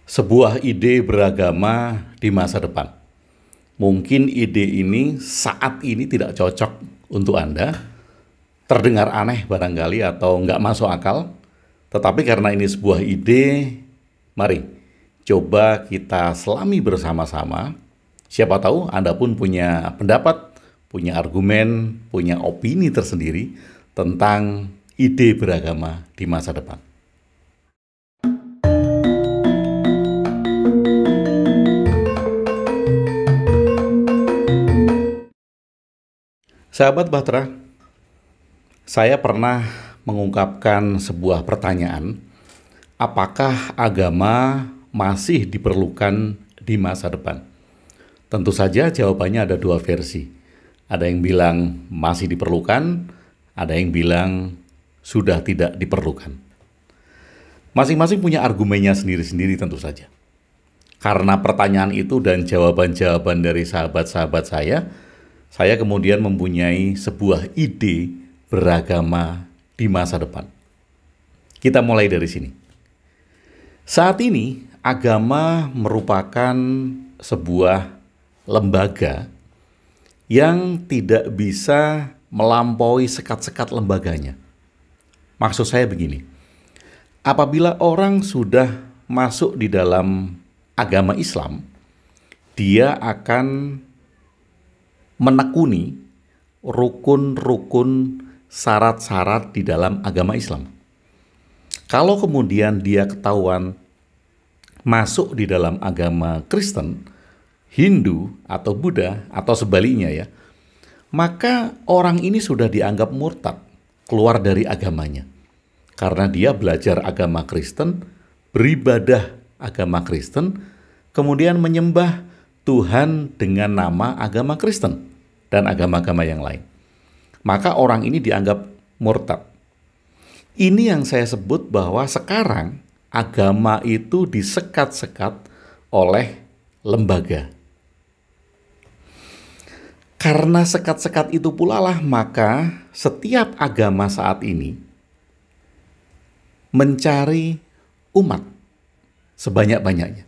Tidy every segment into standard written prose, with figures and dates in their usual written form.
Sebuah ide beragama di masa depan. Mungkin ide ini saat ini tidak cocok untuk Anda, terdengar aneh barangkali atau nggak masuk akal, tetapi karena ini sebuah ide, mari coba kita selami bersama-sama. Siapa tahu Anda pun punya pendapat, punya argumen, punya opini tersendiri tentang ide beragama di masa depan. Sahabat Bahtera, saya pernah mengungkapkan sebuah pertanyaan, apakah agama masih diperlukan di masa depan? Tentu saja jawabannya ada dua versi. Ada yang bilang masih diperlukan, ada yang bilang sudah tidak diperlukan. Masing-masing punya argumennya sendiri-sendiri tentu saja. Karena pertanyaan itu dan jawaban-jawaban dari sahabat-sahabat saya kemudian mempunyai sebuah ide beragama di masa depan. Kita mulai dari sini. Saat ini, agama merupakan sebuah lembaga yang tidak bisa melampaui sekat-sekat lembaganya. Maksud saya begini, apabila orang sudah masuk di dalam agama Islam, dia akan menekuni rukun-rukun syarat-syarat di dalam agama Islam. Kalau kemudian dia ketahuan masuk di dalam agama Kristen, Hindu, atau Buddha, atau sebaliknya ya, maka orang ini sudah dianggap murtad, keluar dari agamanya. Karena dia belajar agama Kristen, beribadah agama Kristen, kemudian menyembah Tuhan dengan nama agama Kristen dan agama-agama yang lain. Maka orang ini dianggap murtad. Ini yang saya sebut bahwa sekarang agama itu disekat-sekat oleh lembaga. Karena sekat-sekat itu pula lah maka setiap agama saat ini mencari umat sebanyak-banyaknya.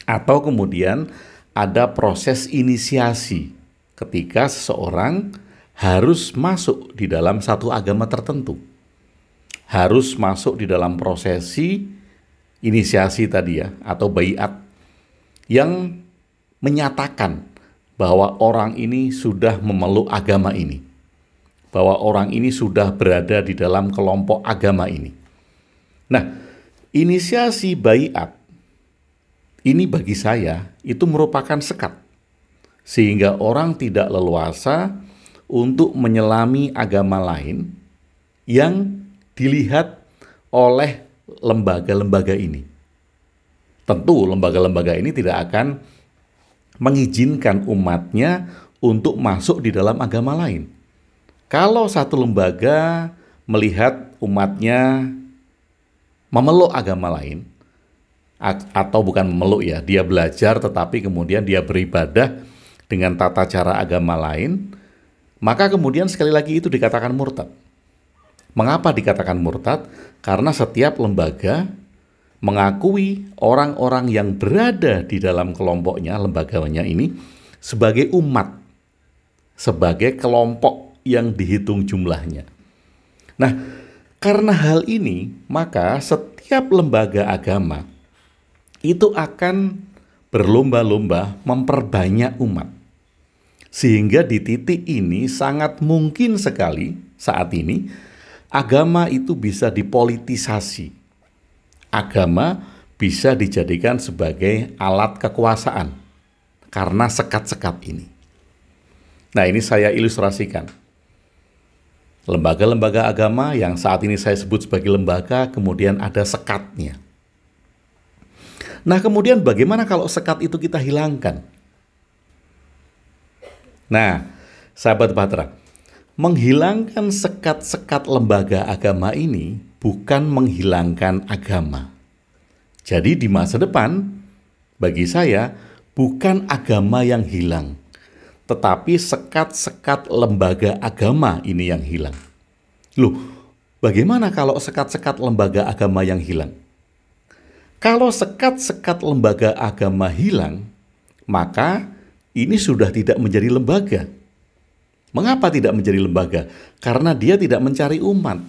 Atau kemudian ada proses inisiasi ketika seseorang harus masuk di dalam satu agama tertentu. Harus masuk di dalam prosesi inisiasi tadi ya, atau baiat, yang menyatakan bahwa orang ini sudah memeluk agama ini. Bahwa orang ini sudah berada di dalam kelompok agama ini. Nah, inisiasi baiat ini bagi saya itu merupakan sekat, sehingga orang tidak leluasa untuk menyelami agama lain yang dilihat oleh lembaga-lembaga ini. Tentu lembaga-lembaga ini tidak akan mengizinkan umatnya untuk masuk di dalam agama lain. Kalau satu lembaga melihat umatnya memeluk agama lain, atau bukan memeluk ya, dia belajar tetapi kemudian dia beribadah dengan tata cara agama lain, maka kemudian sekali lagi itu dikatakan murtad. Mengapa dikatakan murtad? Karena setiap lembaga mengakui orang-orang yang berada di dalam kelompoknya, lembaganya ini, sebagai umat, sebagai kelompok yang dihitung jumlahnya. Nah, karena hal ini, maka setiap lembaga agama itu akan berlomba-lomba memperbanyak umat. Sehingga di titik ini sangat mungkin sekali saat ini agama itu bisa dipolitisasi. Agama bisa dijadikan sebagai alat kekuasaan karena sekat-sekat ini. Nah, ini saya ilustrasikan. Lembaga-lembaga agama yang saat ini saya sebut sebagai lembaga, kemudian ada sekatnya. Nah, kemudian bagaimana kalau sekat itu kita hilangkan? Nah, sahabat Bahtera, menghilangkan sekat-sekat lembaga agama ini bukan menghilangkan agama. Jadi di masa depan, bagi saya, bukan agama yang hilang, tetapi sekat-sekat lembaga agama ini yang hilang. Loh, bagaimana kalau sekat-sekat lembaga agama yang hilang? Kalau sekat-sekat lembaga agama hilang, maka ini sudah tidak menjadi lembaga. Mengapa tidak menjadi lembaga? Karena dia tidak mencari umat,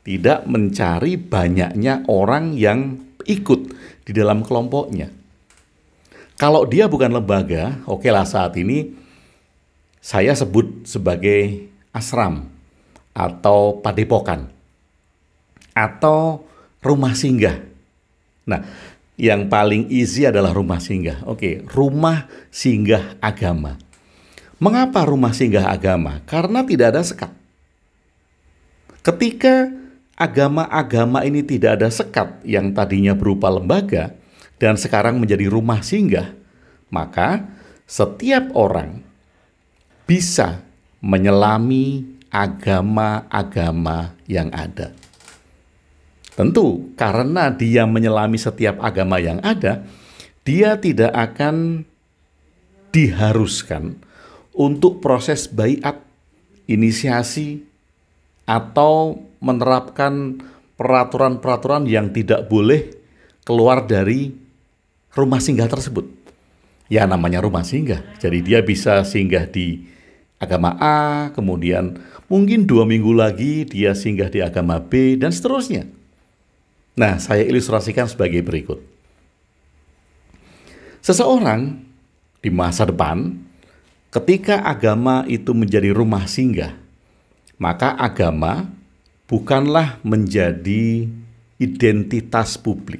tidak mencari banyaknya orang yang ikut di dalam kelompoknya. Kalau dia bukan lembaga, oke lah, saat ini saya sebut sebagai asram atau padepokan atau rumah singgah. Nah, yang paling easy adalah rumah singgah. Oke, rumah singgah agama. Mengapa rumah singgah agama? Karena tidak ada sekat. Ketika agama-agama ini tidak ada sekat yang tadinya berupa lembaga dan sekarang menjadi rumah singgah, maka setiap orang bisa menyelami agama-agama yang ada. Tentu, karena dia menyelami setiap agama yang ada, dia tidak akan diharuskan untuk proses baiat, inisiasi, atau menerapkan peraturan-peraturan yang tidak boleh keluar dari rumah singgah tersebut. Ya, namanya rumah singgah. Jadi dia bisa singgah di agama A, kemudian mungkin 2 minggu lagi dia singgah di agama B, dan seterusnya. Nah, saya ilustrasikan sebagai berikut. Seseorang di masa depan, ketika agama itu menjadi rumah singgah, maka agama bukanlah menjadi identitas publik.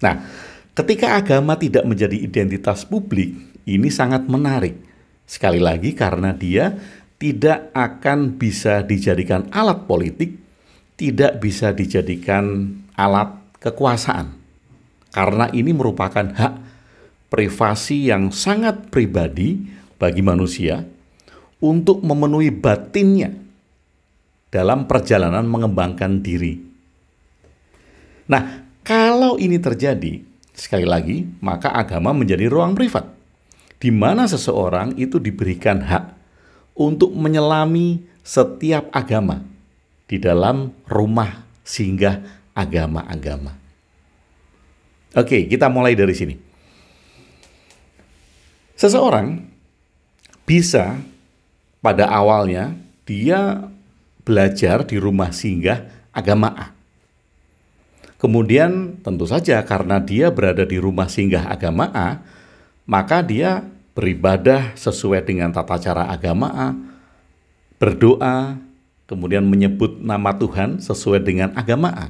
Nah, ketika agama tidak menjadi identitas publik, ini sangat menarik. Sekali lagi karena dia tidak akan bisa dijadikan alat politik, tidak bisa dijadikan alat kekuasaan. Karena ini merupakan hak privasi yang sangat pribadi bagi manusia untuk memenuhi batinnya dalam perjalanan mengembangkan diri. Nah, kalau ini terjadi, sekali lagi, maka agama menjadi ruang privat, di mana seseorang itu diberikan hak untuk menyelami setiap agama di dalam rumah singgah agama-agama. Oke, kita mulai dari sini. Seseorang bisa pada awalnya dia belajar di rumah singgah agama A. Kemudian tentu saja karena dia berada di rumah singgah agama A, maka dia beribadah sesuai dengan tata cara agama A, berdoa, kemudian menyebut nama Tuhan sesuai dengan agama A.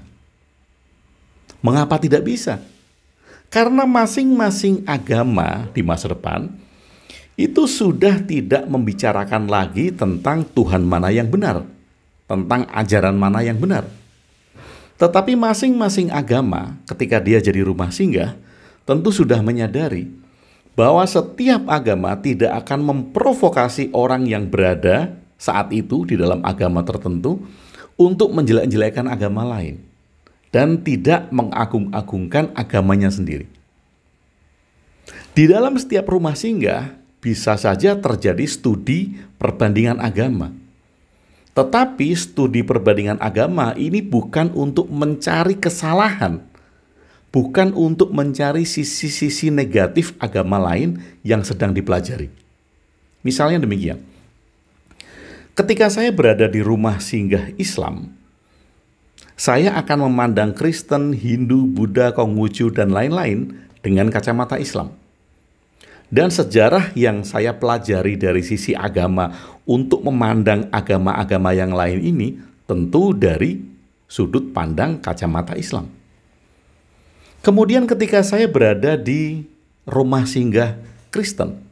Mengapa tidak bisa? Karena masing-masing agama di masa depan itu sudah tidak membicarakan lagi tentang Tuhan mana yang benar, tentang ajaran mana yang benar. Tetapi masing-masing agama ketika dia jadi rumah singgah tentu sudah menyadari bahwa setiap agama tidak akan memprovokasi orang yang berada saat itu di dalam agama tertentu untuk menjelek-jelekan agama lain dan tidak mengagung-agungkan agamanya sendiri. Di dalam setiap rumah singgah bisa saja terjadi studi perbandingan agama. Tetapi studi perbandingan agama ini bukan untuk mencari kesalahan, bukan untuk mencari sisi-sisi negatif agama lain yang sedang dipelajari. Misalnya demikian. Ketika saya berada di rumah singgah Islam, saya akan memandang Kristen, Hindu, Buddha, Konghucu, dan lain-lain dengan kacamata Islam. Dan sejarah yang saya pelajari dari sisi agama untuk memandang agama-agama yang lain ini tentu dari sudut pandang kacamata Islam. Kemudian ketika saya berada di rumah singgah Kristen,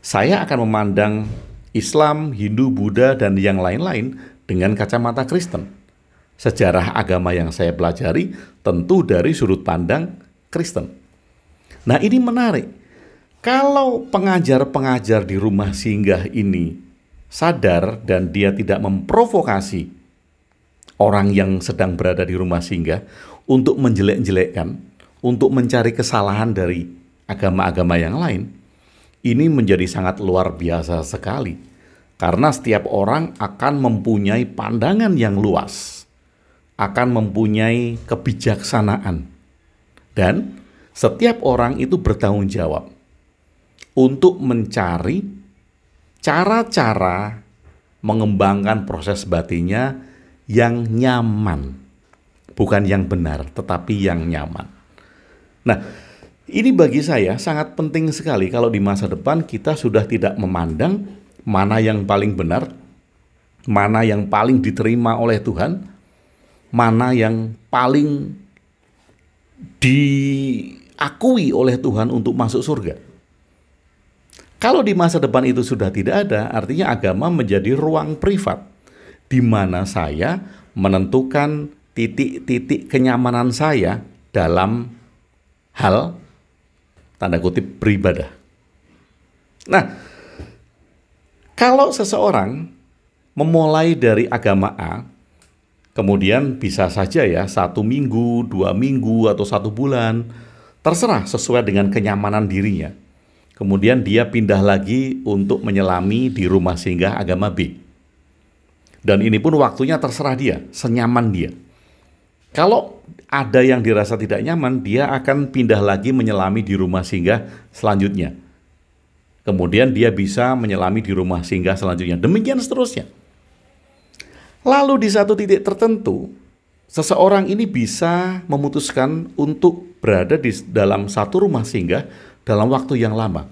saya akan memandang Islam, Hindu, Buddha, dan yang lain-lain dengan kacamata Kristen. Sejarah agama yang saya pelajari tentu dari sudut pandang Kristen. Nah, ini menarik. Kalau pengajar-pengajar di rumah singgah ini sadar dan dia tidak memprovokasi orang yang sedang berada di rumah singgah untuk menjelek-jelekkan, untuk mencari kesalahan dari agama-agama yang lain, ini menjadi sangat luar biasa sekali. Karena setiap orang akan mempunyai pandangan yang luas akan mempunyai kebijaksanaan. Dan setiap orang itu bertanggung jawab untuk mencari cara-cara mengembangkan proses batinnya yang nyaman. Bukan yang benar, tetapi yang nyaman. Nah, ini bagi saya sangat penting sekali kalau di masa depan kita sudah tidak memandang mana yang paling benar, mana yang paling diterima oleh Tuhan, mana yang paling diakui oleh Tuhan untuk masuk surga. Kalau di masa depan itu sudah tidak ada, artinya agama menjadi ruang privat, di mana saya menentukan titik-titik kenyamanan saya dalam hal, tanda kutip, beribadah. Nah, kalau seseorang memulai dari agama A, kemudian bisa saja ya 1 minggu, 2 minggu, atau 1 bulan, terserah sesuai dengan kenyamanan dirinya. Kemudian dia pindah lagi untuk menyelami di rumah singgah agama B. Dan ini pun waktunya terserah dia, senyaman dia. Kalau ada yang dirasa tidak nyaman, dia akan pindah lagi menyelami di rumah singgah selanjutnya. Kemudian dia bisa menyelami di rumah singgah selanjutnya. Demikian seterusnya. Lalu di satu titik tertentu, seseorang ini bisa memutuskan untuk berada di dalam satu rumah singgah dalam waktu yang lama.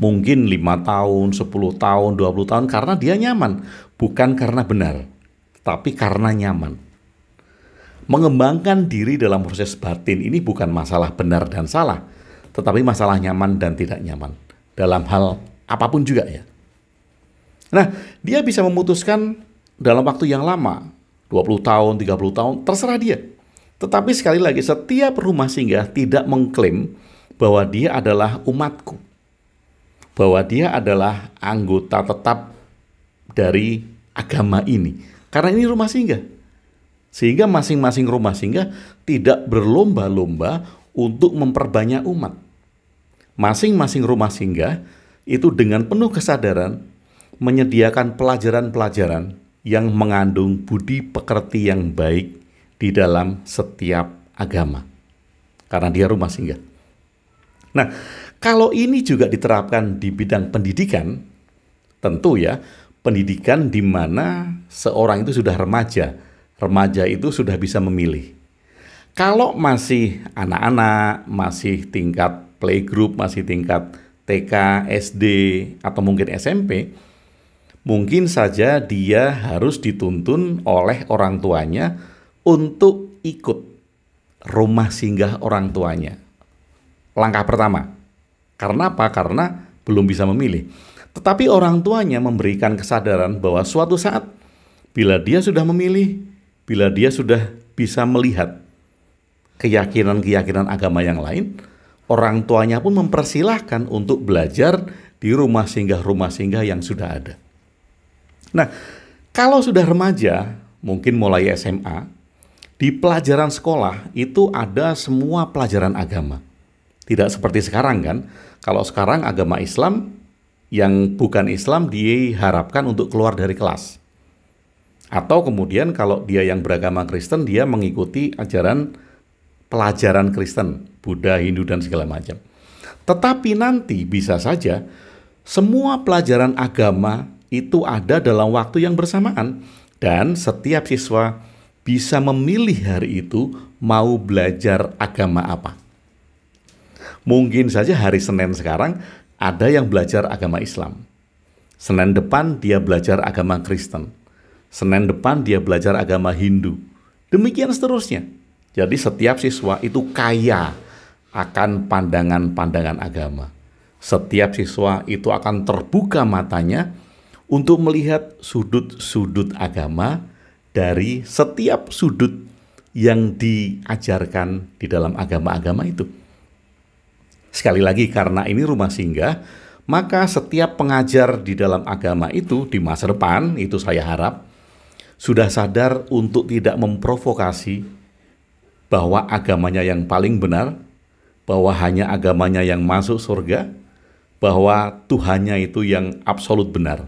Mungkin 5 tahun, 10 tahun, 20 tahun karena dia nyaman. Bukan karena benar, tapi karena nyaman. Mengembangkan diri dalam proses batin ini bukan masalah benar dan salah, tetapi masalah nyaman dan tidak nyaman. Dalam hal apapun juga ya. Nah, dia bisa memutuskan dalam waktu yang lama, 20 tahun, 30 tahun, terserah dia. Tetapi sekali lagi, setiap rumah singgah tidak mengklaim bahwa dia adalah umatku, bahwa dia adalah anggota tetap dari agama ini. Karena ini rumah singgah. Sehingga masing-masing rumah singgah tidak berlomba-lomba untuk memperbanyak umat. Masing-masing rumah singgah itu dengan penuh kesadaran menyediakan pelajaran-pelajaran yang mengandung budi pekerti yang baik di dalam setiap agama. Karena dia rumah singgah. Nah, kalau ini juga diterapkan di bidang pendidikan, tentu ya, pendidikan di mana seorang itu sudah remaja. Remaja itu sudah bisa memilih. Kalau masih anak-anak, masih tingkat playgroup, masih tingkat TK, SD, atau mungkin SMP, mungkin saja dia harus dituntun oleh orang tuanya untuk ikut rumah singgah orang tuanya. Langkah pertama. Karena apa? Karena belum bisa memilih. Tetapi orang tuanya memberikan kesadaran bahwa suatu saat, bila dia sudah memilih, bila dia sudah bisa melihat keyakinan-keyakinan agama yang lain, orang tuanya pun mempersilahkan untuk belajar di rumah singgah yang sudah ada. Nah, kalau sudah remaja, mungkin mulai SMA, di pelajaran sekolah itu ada semua pelajaran agama. Tidak seperti sekarang kan, kalau sekarang agama Islam, yang bukan Islam diharapkan untuk keluar dari kelas. Atau kemudian kalau dia yang beragama Kristen, dia mengikuti pelajaran Kristen, Buddha, Hindu, dan segala macam. Tetapi nanti bisa saja semua pelajaran agama itu ada dalam waktu yang bersamaan. Dan setiap siswa bisa memilih hari itu mau belajar agama apa. Mungkin saja hari Senin sekarang ada yang belajar agama Islam. Senin depan dia belajar agama Kristen. Senin depan dia belajar agama Hindu. Demikian seterusnya. Jadi setiap siswa itu kaya akan pandangan-pandangan agama. Setiap siswa itu akan terbuka matanya untuk melihat sudut-sudut agama dari setiap sudut yang diajarkan di dalam agama-agama itu. Sekali lagi, karena ini rumah singgah, maka setiap pengajar di dalam agama itu di masa depan, itu saya harap, sudah sadar untuk tidak memprovokasi bahwa agamanya yang paling benar, bahwa hanya agamanya yang masuk surga, bahwa Tuhannya itu yang absolut benar.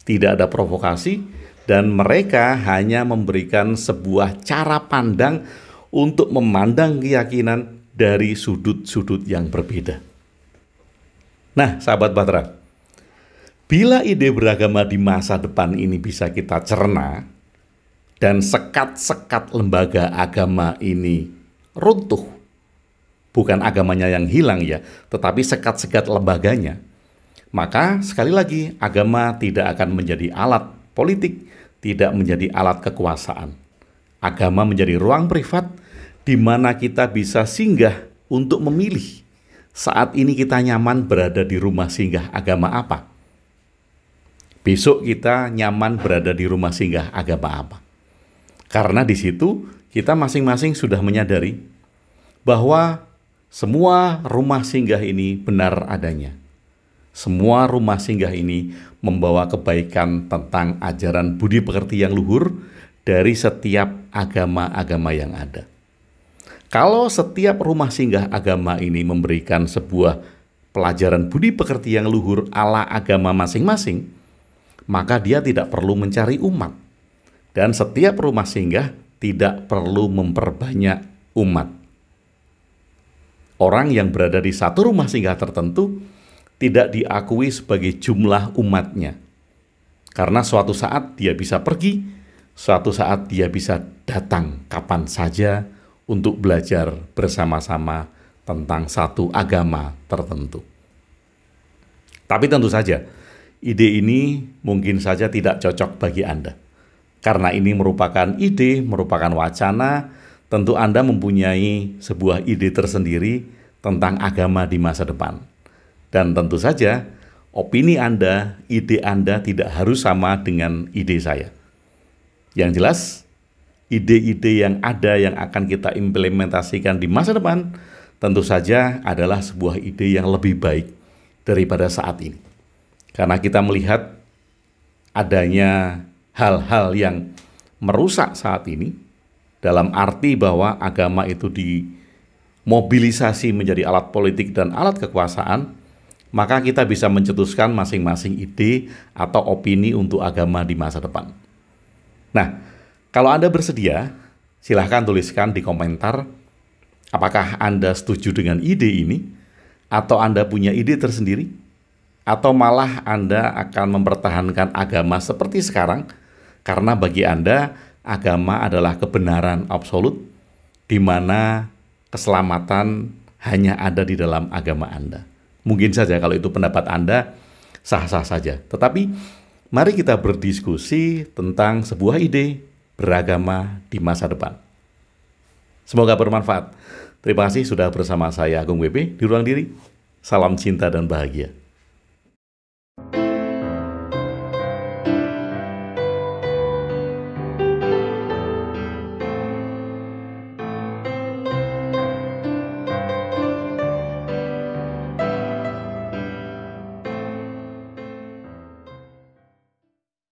Tidak ada provokasi, dan mereka hanya memberikan sebuah cara pandang untuk memandang keyakinan dari sudut-sudut yang berbeda. Nah, sahabat Bahtera, bila ide beragama di masa depan ini bisa kita cerna, dan sekat-sekat lembaga agama ini runtuh, bukan agamanya yang hilang ya, tetapi sekat-sekat lembaganya, maka sekali lagi agama tidak akan menjadi alat politik, tidak menjadi alat kekuasaan. Agama menjadi ruang privat di mana kita bisa singgah untuk memilih saat ini kita nyaman berada di rumah singgah agama apa. Besok kita nyaman berada di rumah singgah agama apa. Karena di situ kita masing-masing sudah menyadari bahwa semua rumah singgah ini benar adanya. Semua rumah singgah ini membawa kebaikan tentang ajaran budi pekerti yang luhur dari setiap agama-agama yang ada. Kalau setiap rumah singgah agama ini memberikan sebuah pelajaran budi pekerti yang luhur ala agama masing-masing, maka dia tidak perlu mencari umat. Dan setiap rumah singgah tidak perlu memperbanyak umat. Orang yang berada di satu rumah singgah tertentu tidak diakui sebagai jumlah umatnya. Karena suatu saat dia bisa pergi, suatu saat dia bisa datang kapan saja untuk belajar bersama-sama tentang satu agama tertentu. Tapi tentu saja, ide ini mungkin saja tidak cocok bagi Anda. Karena ini merupakan ide, merupakan wacana, tentu Anda mempunyai sebuah ide tersendiri tentang agama di masa depan. Dan tentu saja, opini Anda, ide Anda tidak harus sama dengan ide saya. Yang jelas, ide-ide yang ada yang akan kita implementasikan di masa depan, tentu saja adalah sebuah ide yang lebih baik daripada saat ini. Karena kita melihat adanya hal-hal yang merusak saat ini, dalam arti bahwa agama itu dimobilisasi menjadi alat politik dan alat kekuasaan, maka kita bisa mencetuskan masing-masing ide atau opini untuk agama di masa depan. Nah, kalau Anda bersedia, silahkan tuliskan di komentar apakah Anda setuju dengan ide ini, atau Anda punya ide tersendiri, atau malah Anda akan mempertahankan agama seperti sekarang, karena bagi Anda, agama adalah kebenaran absolut, di mana keselamatan hanya ada di dalam agama Anda. Mungkin saja kalau itu pendapat Anda, sah-sah saja. Tetapi, mari kita berdiskusi tentang sebuah ide beragama di masa depan. Semoga bermanfaat. Terima kasih sudah bersama saya, Agung WP, di Ruang Diri. Salam cinta dan bahagia.